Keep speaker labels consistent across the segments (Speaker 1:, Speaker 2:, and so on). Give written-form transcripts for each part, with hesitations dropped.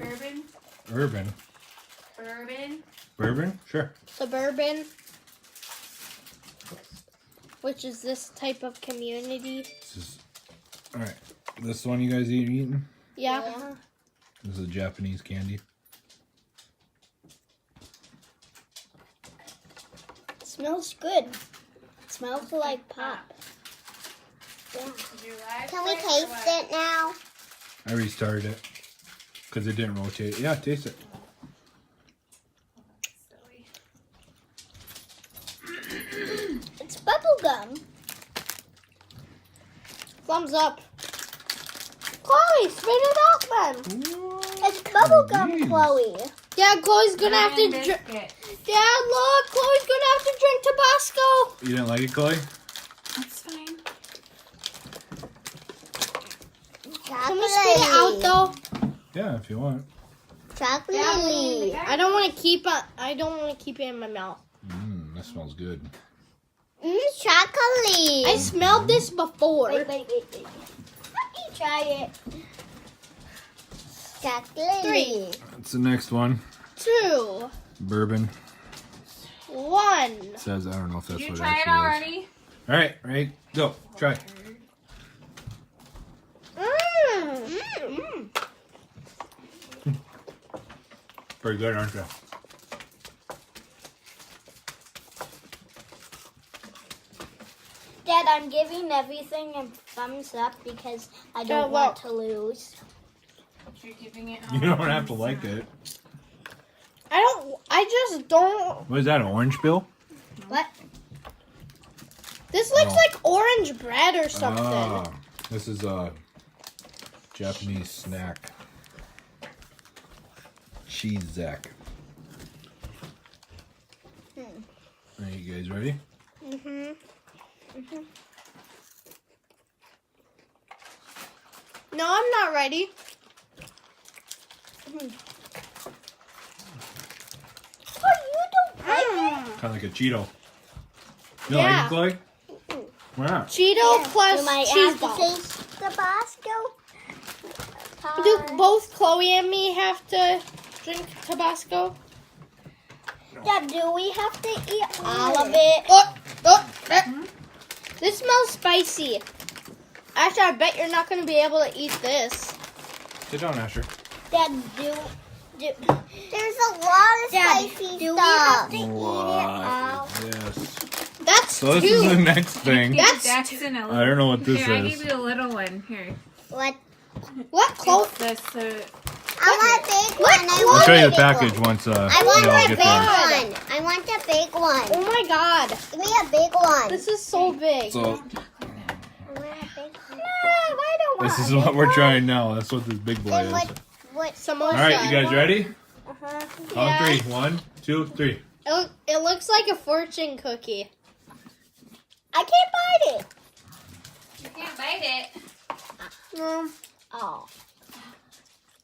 Speaker 1: Bourbon.
Speaker 2: Urban.
Speaker 1: Bourbon.
Speaker 2: Bourbon? Sure.
Speaker 3: Suburban. Which is this type of community.
Speaker 2: This is, all right. This one you guys eating?
Speaker 3: Yeah.
Speaker 2: This is a Japanese candy.
Speaker 4: It smells good. It smells like pop. Yeah.
Speaker 1: Can
Speaker 4: we taste it now?
Speaker 2: I restarted it because it didn't rotate. Yeah, taste it.
Speaker 4: It's bubble gum.
Speaker 3: Thumbs up. Chloe, spit it out then.
Speaker 4: It's bubble gum,
Speaker 2: Jeez.
Speaker 4: Chloe.
Speaker 3: Yeah, Chloe's gonna have to drink. Dad, look, Chloe's gonna have to drink Tabasco.
Speaker 2: You didn't like it, Chloe?
Speaker 1: That's fine.
Speaker 3: Can we spit it out though?
Speaker 2: Yeah, if you want.
Speaker 4: Chocolate.
Speaker 3: I don't want to keep it. I don't want to keep it in my mouth.
Speaker 2: That smells good.
Speaker 4: Chocolate.
Speaker 3: I smelled this before.
Speaker 4: Wait. Let me try it. Chocolate.
Speaker 3: 3,
Speaker 2: That's the next one.
Speaker 3: 2,
Speaker 2: Bourbon.
Speaker 3: 1.
Speaker 2: It says, I don't know if that's
Speaker 1: Did you
Speaker 2: what it
Speaker 1: try it
Speaker 2: actually is.
Speaker 1: already?
Speaker 2: All right, ready? Go. Try. Pretty good, aren't they?
Speaker 4: Dad, I'm giving everything a thumbs up because I don't want to lose.
Speaker 1: You're giving it.
Speaker 2: You don't have to like it.
Speaker 3: I just don't.
Speaker 2: What is that, an orange peel?
Speaker 4: What?
Speaker 3: This looks like orange bread or something.
Speaker 2: Ah, this is a Japanese snack. Cheese zack. Are you guys ready?
Speaker 3: No, I'm not ready.
Speaker 4: Oh, you don't like it?
Speaker 2: Kind of like a Cheeto. You
Speaker 3: Yeah.
Speaker 2: like it, Chloe? Why not?
Speaker 3: Cheeto plus
Speaker 4: You might
Speaker 3: cheese
Speaker 4: have to
Speaker 3: balls.
Speaker 4: taste Tabasco.
Speaker 3: Do both Chloe and me have to drink Tabasco?
Speaker 4: Dad, do we have to eat all of it?
Speaker 3: This smells spicy. Actually, I bet you're not going to be able to eat this.
Speaker 2: Sit down, Asher.
Speaker 4: Dad, there's a lot of spicy
Speaker 1: do we
Speaker 4: stuff.
Speaker 1: have to
Speaker 4: eat it all?
Speaker 2: Yes.
Speaker 3: That's
Speaker 2: So this is the
Speaker 3: 2.
Speaker 2: next thing.
Speaker 3: That's
Speaker 1: Daxton a little.
Speaker 2: I don't know what this
Speaker 1: Here, I
Speaker 2: is.
Speaker 1: give you a little one. Here.
Speaker 4: What?
Speaker 3: What, Chloe?
Speaker 1: This,
Speaker 4: I want a big
Speaker 3: What?
Speaker 4: one. I
Speaker 2: I'll
Speaker 4: want
Speaker 2: show you
Speaker 4: a
Speaker 2: the
Speaker 4: big
Speaker 2: package
Speaker 4: one.
Speaker 2: once
Speaker 4: I want
Speaker 2: you know,
Speaker 4: a
Speaker 2: get
Speaker 4: big
Speaker 2: done.
Speaker 4: one. I want a big one.
Speaker 3: Oh my god.
Speaker 4: Give me a big one.
Speaker 3: This is so big.
Speaker 2: So
Speaker 4: I want a big one. No, I don't want
Speaker 2: this is
Speaker 4: a
Speaker 2: what
Speaker 4: big
Speaker 2: we're
Speaker 4: one.
Speaker 2: trying now. That's what this big boy
Speaker 4: Then
Speaker 2: is.
Speaker 4: what?
Speaker 3: Samosa.
Speaker 2: All right, you guys ready?
Speaker 4: Uh-huh.
Speaker 3: Yeah.
Speaker 2: On 3. 1, 2, 3.
Speaker 3: It looks like a fortune cookie.
Speaker 4: I can't bite it.
Speaker 1: you can't bite it.
Speaker 4: Oh.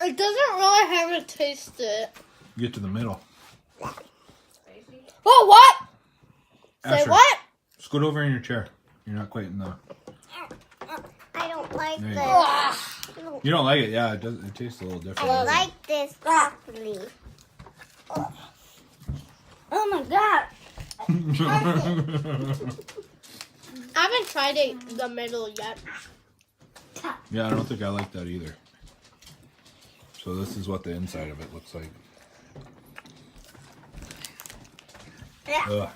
Speaker 3: It doesn't really have a taste to it.
Speaker 2: Get to the middle.
Speaker 1: Spicy.
Speaker 3: Oh, what? Say
Speaker 2: Asher,
Speaker 3: what?
Speaker 2: scoot over in your chair. You're not quite in the.
Speaker 4: I don't like
Speaker 2: There you
Speaker 4: this.
Speaker 2: go. You don't like it? Yeah, it does. It tastes a little different.
Speaker 4: I like this broccoli. Oh my god.
Speaker 3: I haven't tried it the middle yet.
Speaker 2: Yeah, I don't think I like that either. So this is what the inside of it looks like. Ugh.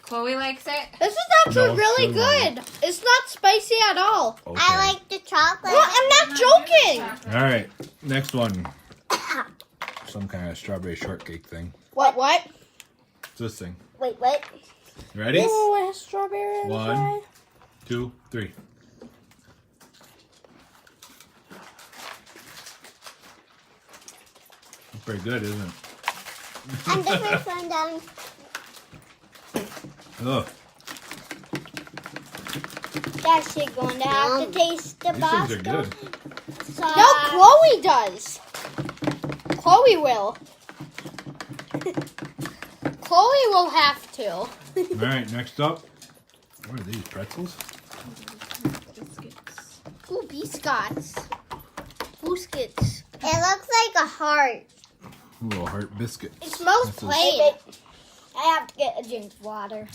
Speaker 1: Chloe likes it.
Speaker 3: This is actually
Speaker 2: No,
Speaker 3: really
Speaker 2: still not.
Speaker 3: good. It's not spicy at all.
Speaker 2: Okay.
Speaker 4: I like the chocolate.
Speaker 3: No, I'm not joking.
Speaker 2: All right, next one. Some kind of strawberry shortcake thing.
Speaker 3: What?
Speaker 2: It's this thing.
Speaker 4: Wait, what?
Speaker 2: You ready?
Speaker 3: Oh, it has strawberry
Speaker 2: 1,
Speaker 3: inside.
Speaker 2: 2, 3. Pretty good, isn't it?
Speaker 4: I'm the first one down.
Speaker 2: Ugh.
Speaker 4: That's it going to have to taste the
Speaker 2: These things are
Speaker 4: Bosco
Speaker 2: good.
Speaker 4: sauce.
Speaker 3: No, Chloe does. Chloe will. Chloe will have to.
Speaker 2: All right, next up. What are these, pretzels?
Speaker 1: Biscuits.
Speaker 3: biscuits. Biscuits.
Speaker 4: It looks like a heart.
Speaker 2: Ooh, a heart biscuit.
Speaker 3: It smells
Speaker 2: This is-
Speaker 3: plain.
Speaker 4: I have to get a drink of water.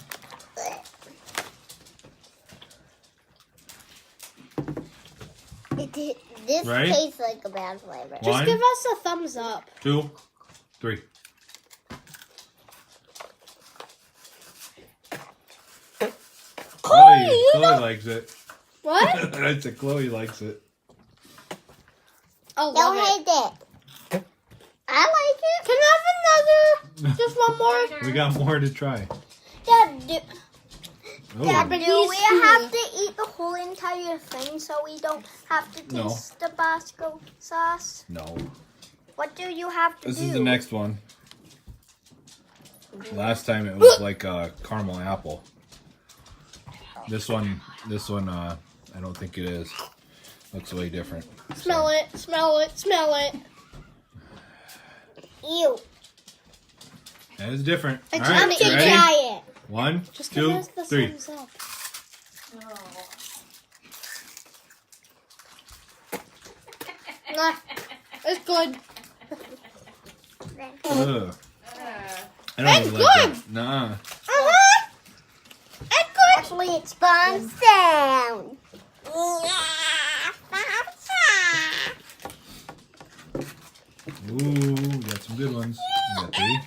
Speaker 4: This
Speaker 2: Right?
Speaker 4: tastes like a bad flavor.
Speaker 3: Just
Speaker 2: One,
Speaker 3: give us a thumbs up.
Speaker 2: 2, 3. Chloe likes it.
Speaker 3: What?
Speaker 2: I said Chloe likes it.
Speaker 3: Oh,
Speaker 4: Don't
Speaker 3: love it.
Speaker 4: hate it. I like it.
Speaker 3: Can I have another? Just one more?
Speaker 2: We got more to try.
Speaker 4: Dad,
Speaker 2: Oh,
Speaker 3: but
Speaker 4: do
Speaker 3: he's
Speaker 4: we
Speaker 3: sweet.
Speaker 4: have to eat the whole entire thing so we don't have to
Speaker 2: No.
Speaker 4: taste Tabasco sauce?
Speaker 2: no.
Speaker 4: What do you have to
Speaker 2: This
Speaker 4: do?
Speaker 2: is the next one. Last time it was like a caramel apple. This one, I don't think it is. Looks way different.
Speaker 3: Smell it, smell it, smell it.
Speaker 4: Ew.
Speaker 2: That is different.
Speaker 3: I
Speaker 2: All
Speaker 3: just
Speaker 2: right,
Speaker 3: wanna
Speaker 2: you
Speaker 3: eat
Speaker 2: ready?
Speaker 4: Try it.
Speaker 2: 1,
Speaker 3: Just give
Speaker 2: 2,
Speaker 3: us the
Speaker 2: 3.
Speaker 3: thumbs up. Nah, it's good.
Speaker 2: Ugh. I don't
Speaker 3: It's
Speaker 2: really like
Speaker 3: good.
Speaker 2: it. Nah.
Speaker 3: It's good.
Speaker 4: Actually, it's fun sound.
Speaker 2: Ooh, got some good ones. You got 3.
Speaker 3: Hey,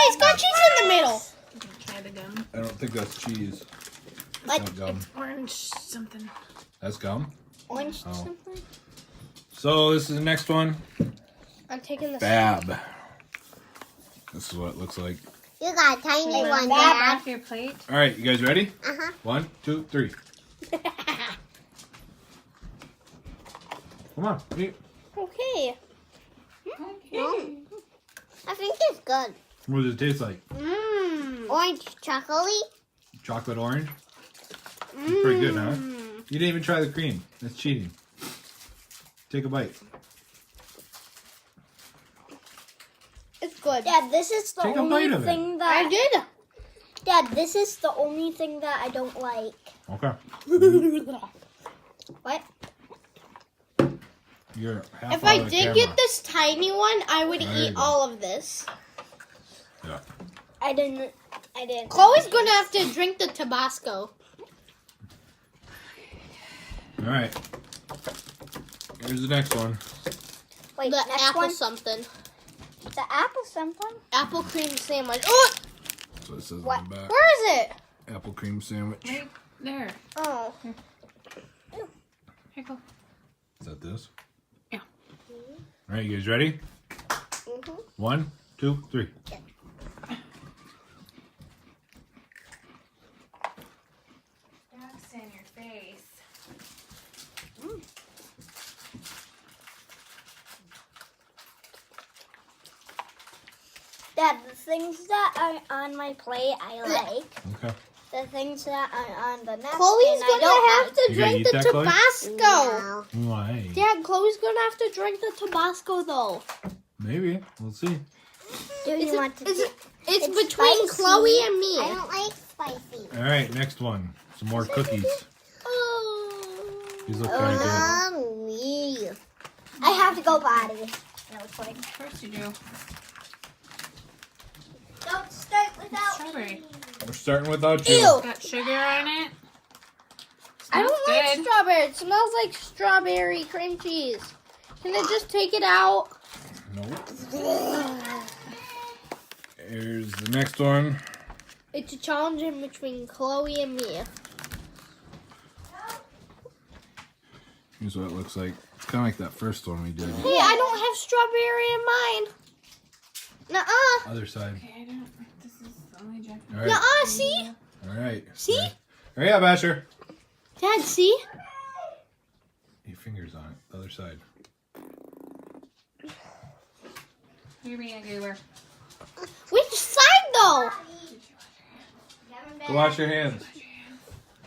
Speaker 3: it's got cheese in the middle.
Speaker 1: Try the gum.
Speaker 2: I don't think that's cheese.
Speaker 4: What?
Speaker 2: That's not gum.
Speaker 1: Orange something.
Speaker 2: That's gum.
Speaker 4: Orange
Speaker 2: Oh.
Speaker 4: something?
Speaker 2: So this is the next one.
Speaker 3: I'm taking the
Speaker 2: Fab. This is what it looks like.
Speaker 4: You got a tiny
Speaker 1: Wanna
Speaker 4: one,
Speaker 1: grab
Speaker 4: Dad.
Speaker 1: off your plate?
Speaker 2: All right, you guys ready?
Speaker 4: Uh-huh.
Speaker 2: 1, 2, 3. Come on, eat.
Speaker 3: Okay.
Speaker 1: Okay.
Speaker 4: I think it's good.
Speaker 2: What does it taste like?
Speaker 3: Mmm.
Speaker 4: Orange chocolate?
Speaker 2: Chocolate orange? It's pretty good, huh? You didn't even try the cream. That's cheating. Take a bite.
Speaker 3: It's good.
Speaker 4: Dad, this is the
Speaker 2: Take a
Speaker 4: only
Speaker 2: bite of it.
Speaker 4: thing
Speaker 3: I
Speaker 4: that...
Speaker 3: did.
Speaker 4: Dad, this is the only thing that I don't like.
Speaker 2: Okay.
Speaker 4: What?
Speaker 2: You're half
Speaker 3: If
Speaker 2: out
Speaker 3: I
Speaker 2: of the
Speaker 3: did
Speaker 2: camera.
Speaker 3: get this tiny one, I would
Speaker 2: There you
Speaker 3: eat
Speaker 2: go.
Speaker 3: all of this.
Speaker 2: Yeah.
Speaker 4: I didn't.
Speaker 3: Chloe's gonna have to drink the Tabasco.
Speaker 2: All right. Here's the next one.
Speaker 4: Wait,
Speaker 3: The
Speaker 4: next
Speaker 3: apple
Speaker 4: one?
Speaker 3: something.
Speaker 4: The apple something?
Speaker 3: Apple cream sandwich. Oh,
Speaker 2: That's what it says
Speaker 4: What?
Speaker 2: on the back.
Speaker 3: where is it?
Speaker 2: Apple cream sandwich.
Speaker 1: Right there.
Speaker 4: Oh.
Speaker 1: Here, go.
Speaker 2: Is that this?
Speaker 1: Yeah.
Speaker 2: All right, you guys ready?
Speaker 4: Mm-hmm.
Speaker 2: 1, 2, 3.
Speaker 1: Daxton, your face.
Speaker 4: Dad, the things that are on my plate I like.
Speaker 2: Okay.
Speaker 4: The things that are on the napkin
Speaker 3: Chloe's
Speaker 4: I
Speaker 3: gonna
Speaker 4: don't
Speaker 3: have
Speaker 4: like.
Speaker 3: to
Speaker 2: You gonna
Speaker 3: drink
Speaker 2: eat
Speaker 3: the
Speaker 2: that, Chloe?
Speaker 3: Tabasco.
Speaker 4: No.
Speaker 2: Why?
Speaker 3: Dad, Chloe's gonna have to drink the Tabasco though.
Speaker 2: Maybe. We'll see.
Speaker 4: Do you want to?
Speaker 3: It's
Speaker 4: It's
Speaker 3: between
Speaker 4: spicy.
Speaker 3: Chloe and me.
Speaker 4: I don't like spicy.
Speaker 2: All right, next one. Some more cookies.
Speaker 3: Oh.
Speaker 2: These look kind of good.
Speaker 4: Mommy. I have to go potty. Real quick.
Speaker 1: Of course you do.
Speaker 4: Don't start without
Speaker 1: Strawberry.
Speaker 2: We're starting without you.
Speaker 3: Ew.
Speaker 1: Got sugar on it.
Speaker 3: I don't
Speaker 1: Smells
Speaker 3: like
Speaker 1: good.
Speaker 3: strawberry. It smells like strawberry cream cheese. Can I just take it out?
Speaker 2: Nope. Here's the next one.
Speaker 3: It's a challenge in between Chloe and me.
Speaker 2: Here's what it looks like. It's kind of like that first one we did.
Speaker 3: Hey, I don't have strawberry in mine. Nuh-uh.
Speaker 2: Other side.
Speaker 1: Okay, I don't. This is only Jack.
Speaker 2: All right.
Speaker 3: Nuh-uh, see?
Speaker 2: All right.
Speaker 3: See?
Speaker 2: Hurry up, Asher.
Speaker 3: Dad, see?
Speaker 2: Your fingers on it. The other side.
Speaker 1: You're being a goober.
Speaker 3: Which side, though?
Speaker 2: Go wash your hands.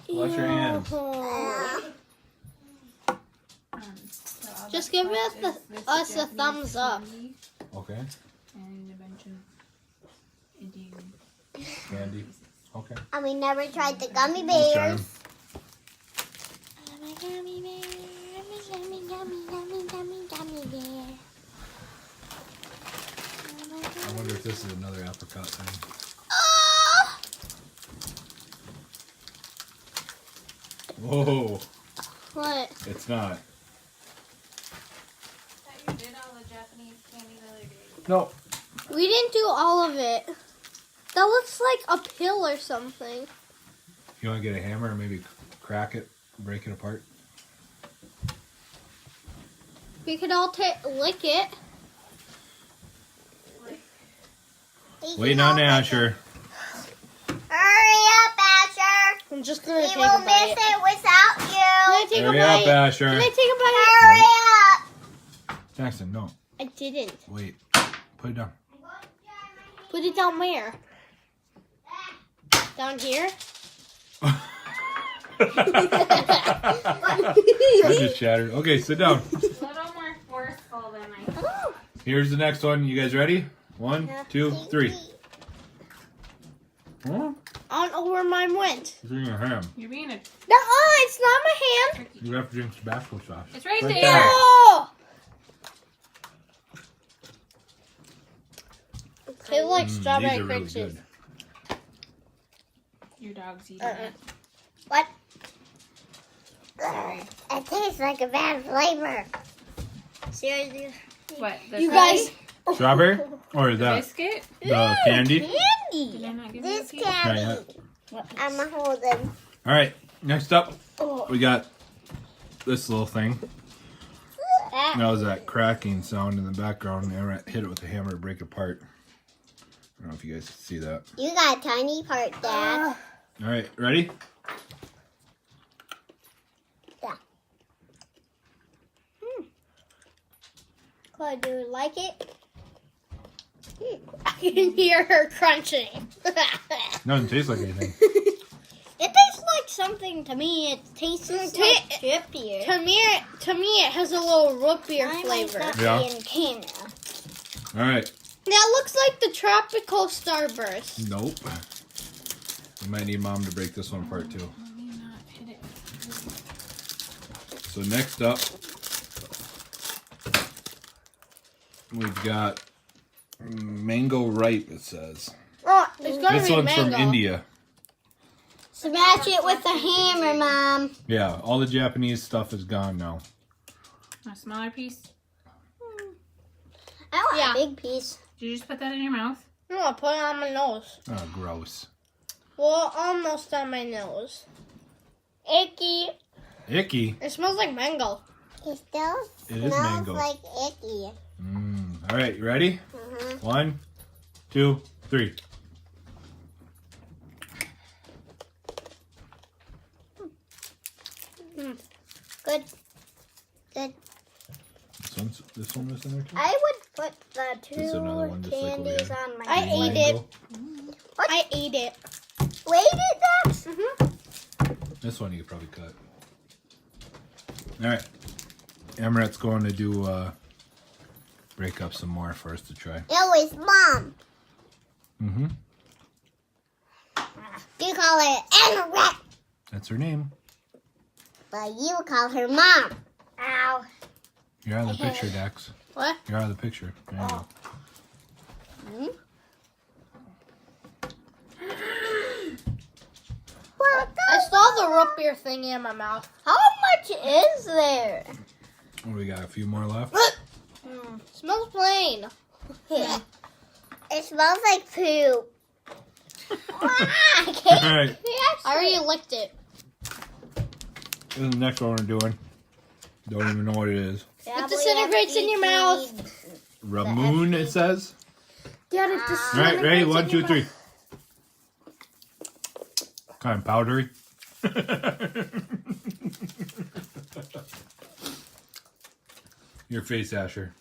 Speaker 2: Wash your hands.
Speaker 1: So all
Speaker 3: Just
Speaker 1: that's
Speaker 3: give
Speaker 1: left
Speaker 3: it the-
Speaker 1: is this
Speaker 3: us a
Speaker 1: Japanese
Speaker 3: thumbs up.
Speaker 1: candy
Speaker 2: Okay.
Speaker 1: And a bunch of Indian.
Speaker 2: Candy. Okay.
Speaker 4: And we never tried the gummy
Speaker 2: Let's try
Speaker 4: bears.
Speaker 2: 'em.
Speaker 4: gummy bear. Yummy, yummy, yummy, yummy, yummy bear.
Speaker 2: I wonder if this is another apricot thing.
Speaker 4: Oh!
Speaker 2: Whoa,
Speaker 4: What?
Speaker 2: it's not.
Speaker 1: You did all the Japanese candy the other day.
Speaker 2: No.
Speaker 3: We didn't do all of it. That looks like a pill or something.
Speaker 2: You want to get a hammer and maybe crack it, break it apart?
Speaker 3: We could all lick it.
Speaker 2: Waiting on Asher.
Speaker 4: Hurry up, Asher.
Speaker 3: I'm just gonna
Speaker 4: We
Speaker 3: take
Speaker 4: will
Speaker 3: a
Speaker 4: miss
Speaker 3: bite.
Speaker 4: it without
Speaker 3: Can I
Speaker 4: you.
Speaker 3: take
Speaker 2: Hurry
Speaker 3: a
Speaker 2: up,
Speaker 3: bite?
Speaker 2: Asher.
Speaker 3: Can I take a bite?
Speaker 4: Hurry up.
Speaker 2: Daxton, no.
Speaker 3: I didn't.
Speaker 2: Wait. Put it down.
Speaker 3: Put it down where? Down here?
Speaker 2: I just shattered. Okay, sit down.
Speaker 1: A little more forceful than I thought.
Speaker 2: Here's the next one. You guys ready? 1, 2, 3. Huh?
Speaker 3: I don't know where mine went.
Speaker 2: You're doing a ham.
Speaker 1: You're being a
Speaker 3: Nuh-uh, it's not my hand.
Speaker 1: tricky.
Speaker 2: You have to drink Tabasco sauce.
Speaker 1: It's right
Speaker 2: Right
Speaker 1: there.
Speaker 2: there.
Speaker 3: Oh! They like strawberry
Speaker 2: These are really
Speaker 3: cream cheese.
Speaker 2: good.
Speaker 1: Your dog's eating it.
Speaker 4: What?
Speaker 1: Sorry.
Speaker 4: It tastes like a bad flavor. Seriously?
Speaker 1: What? The
Speaker 3: You
Speaker 1: cookie?
Speaker 3: guys,
Speaker 2: Strawberry? Or is
Speaker 1: The
Speaker 2: that
Speaker 1: biscuit?
Speaker 2: the candy?
Speaker 1: Did I
Speaker 4: Candy.
Speaker 1: not give you a
Speaker 4: This
Speaker 1: piece?
Speaker 4: candy. I'm holding.
Speaker 2: Alright, next up, we got this little thing. That was that cracking sound in the background. I hit it with a hammer to break it apart. I don't know if you guys can see that.
Speaker 4: You got a tiny part, Dad.
Speaker 2: Alright, ready?
Speaker 4: Chloe, do you like it?
Speaker 3: I can hear her crunching.
Speaker 2: Doesn't taste like anything.
Speaker 4: It tastes like something to me. It tastes like chip here.
Speaker 3: to me, it has a little root beer flavor.
Speaker 2: Yeah.
Speaker 4: In camera.
Speaker 2: Alright,
Speaker 3: That looks like the tropical starburst.
Speaker 2: nope. You might need Mom to break this one apart too.
Speaker 1: Let me not hit it.
Speaker 2: So next up, we've got mango ripe, it says.
Speaker 3: Oh, it's gonna
Speaker 2: This
Speaker 3: be
Speaker 2: one's
Speaker 3: mango.
Speaker 2: from India.
Speaker 4: Smash it with a hammer, Mom.
Speaker 2: Yeah, all the Japanese stuff is gone now.
Speaker 1: A smaller piece.
Speaker 4: I want
Speaker 3: Yeah.
Speaker 4: a big piece.
Speaker 1: Did you just put that in your mouth?
Speaker 3: No, I put it on my nose.
Speaker 2: Oh, gross.
Speaker 3: Well, almost on my nose. Icky.
Speaker 2: Icky.
Speaker 3: It smells like mango.
Speaker 4: It still
Speaker 2: It is
Speaker 4: smells
Speaker 2: mango.
Speaker 4: like icky.
Speaker 2: All right, you ready?
Speaker 4: Mhm.
Speaker 2: 1, 2, 3.
Speaker 4: Good. Good.
Speaker 2: This one was in there too?
Speaker 4: I would put the two
Speaker 2: This is another one, just like over
Speaker 4: candies
Speaker 2: here.
Speaker 4: on my
Speaker 3: I
Speaker 4: plate.
Speaker 3: ate it.
Speaker 2: Mango.
Speaker 3: I ate it.
Speaker 4: Wait it, Dax.
Speaker 2: This one you could probably cut. All right. Amaret's going to do break up some more for us to try.
Speaker 4: It was Mom.
Speaker 2: Mm-hmm.
Speaker 4: You call her Amaret,
Speaker 2: That's her name.
Speaker 4: but you call her Mom. Ow.
Speaker 2: You're out of the picture, Dax.
Speaker 3: What?
Speaker 2: You're out of the picture. There you go.
Speaker 3: I saw the root beer thingy in my mouth.
Speaker 4: How much is there?
Speaker 2: What do we got? A few more left?
Speaker 3: Smells plain.
Speaker 4: It smells like poop.
Speaker 2: All right.
Speaker 3: I already licked it.
Speaker 2: This is the next one we're doing. Don't even know what it is.
Speaker 3: It disintegrates in your mouth.
Speaker 2: Ramoon, it says.
Speaker 3: Dad, it
Speaker 2: All
Speaker 3: disintegrates
Speaker 2: right, ready?
Speaker 3: in
Speaker 2: 1,
Speaker 3: your
Speaker 2: 2, 3.
Speaker 3: mouth.
Speaker 2: Kind of powdery. Your face, Asher.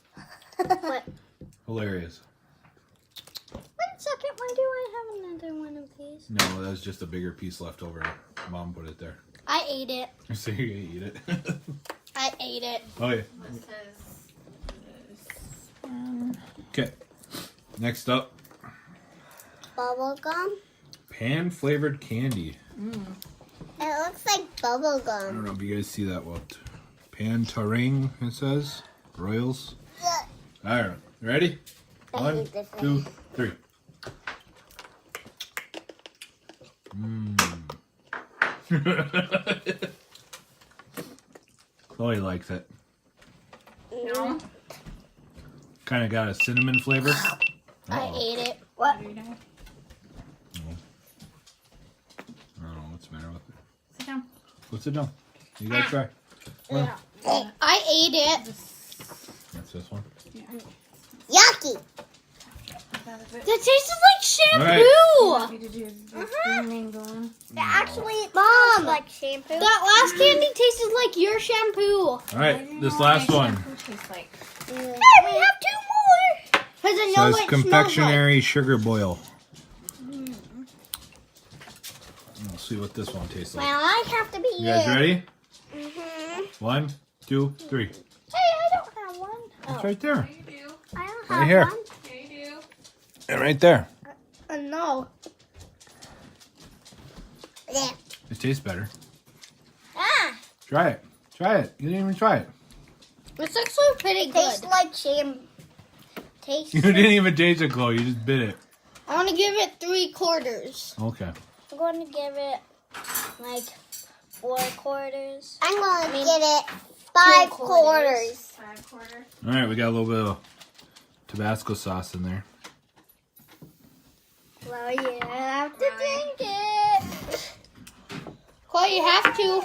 Speaker 4: What?
Speaker 2: Hilarious.
Speaker 4: 1 second, why do I have another one of these?
Speaker 2: No, that was just a bigger piece left over. Mom put it there.
Speaker 3: I ate it.
Speaker 2: So you eat it.
Speaker 3: I ate it.
Speaker 2: Oh, yeah.
Speaker 1: This is this one.
Speaker 2: Okay. Next up,
Speaker 4: Bubble gum?
Speaker 2: pan flavored candy.
Speaker 4: It looks like bubble
Speaker 2: I
Speaker 4: gum.
Speaker 2: don't know if you guys see that. What? Pantaring, it says. Royals. All right. Ready?
Speaker 4: I
Speaker 2: 1,
Speaker 4: hate this
Speaker 2: 2, 3. Chloe likes it.
Speaker 1: No.
Speaker 2: Kind of got a cinnamon flavor.
Speaker 3: I
Speaker 2: Uh-oh.
Speaker 3: ate it. What?
Speaker 2: I don't know what's the matter with it.
Speaker 1: Sit down.
Speaker 2: Let's sit down. You guys try. One.
Speaker 3: I ate it.
Speaker 2: That's this one.
Speaker 4: Yucky.
Speaker 1: That was it.
Speaker 3: That tasted like shampoo.
Speaker 1: Happy to do this green going.
Speaker 4: Actually, it
Speaker 3: Mom.
Speaker 4: smells like shampoo.
Speaker 3: That last candy tasted like your shampoo.
Speaker 2: All right, this last one.
Speaker 1: Tastes like.
Speaker 3: Hey, we have 2 more. Because I know
Speaker 2: Says
Speaker 3: what it smells like.
Speaker 2: confectionery sugar boil. We'll see what this one tastes like.
Speaker 4: Well, I have to be
Speaker 2: You guys ready?
Speaker 4: Mm-hmm.
Speaker 2: 1, 2, 3.
Speaker 4: Hey, I don't have one.
Speaker 2: It's right there.
Speaker 1: Yeah, you do.
Speaker 4: I don't
Speaker 2: Right
Speaker 4: have
Speaker 2: here.
Speaker 4: one.
Speaker 1: Yeah, you do.
Speaker 2: And right there.
Speaker 3: No.
Speaker 4: Yeah.
Speaker 2: It tastes better.
Speaker 4: Ah,
Speaker 2: Try it. Try it. You didn't even try it.
Speaker 3: It's actually pretty
Speaker 4: tastes
Speaker 3: good.
Speaker 4: like shampoo. Tastes.
Speaker 2: You didn't even taste it, Chloe. You just bit it.
Speaker 3: I want to give it 3/4.
Speaker 2: Okay.
Speaker 4: I'm going to give it like 4 quarters. I'm going to give it 5 quarters.
Speaker 1: 5/4.
Speaker 2: All right, we got a little bit of Tabasco sauce in there.
Speaker 4: Well, you have to drink it.
Speaker 3: Chloe, you have to.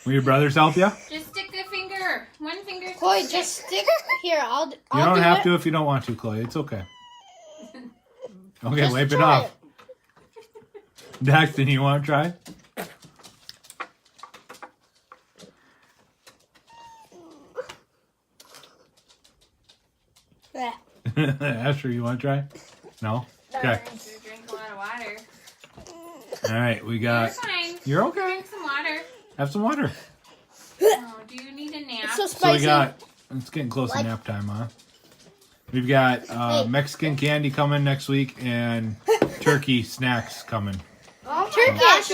Speaker 2: Will your brothers help you?
Speaker 1: Just stick a finger. One finger.
Speaker 3: Chloe, just stick here. I'll
Speaker 2: You don't
Speaker 3: do
Speaker 2: have
Speaker 3: it.
Speaker 2: to if you don't want to, Chloe. It's okay. Okay,
Speaker 3: Just
Speaker 2: wipe it
Speaker 3: try
Speaker 2: off. Daxton, you want to try?
Speaker 3: Yeah.
Speaker 2: Asher, you want to try? No? Okay.
Speaker 1: So drink a lot of water.
Speaker 2: All right, we
Speaker 1: You're
Speaker 2: got...
Speaker 1: fine.
Speaker 2: You're okay.
Speaker 1: Drink some water.
Speaker 2: Have some water.
Speaker 1: Oh, do you need a nap?
Speaker 3: It's so
Speaker 2: So we
Speaker 3: spicy.
Speaker 2: got... It's getting close to nap time, huh? We've got Mexican candy coming next week and turkey snacks coming.
Speaker 4: Oh
Speaker 3: Turkish.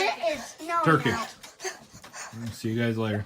Speaker 4: No,
Speaker 2: Turkish.
Speaker 4: no.
Speaker 2: See you guys later.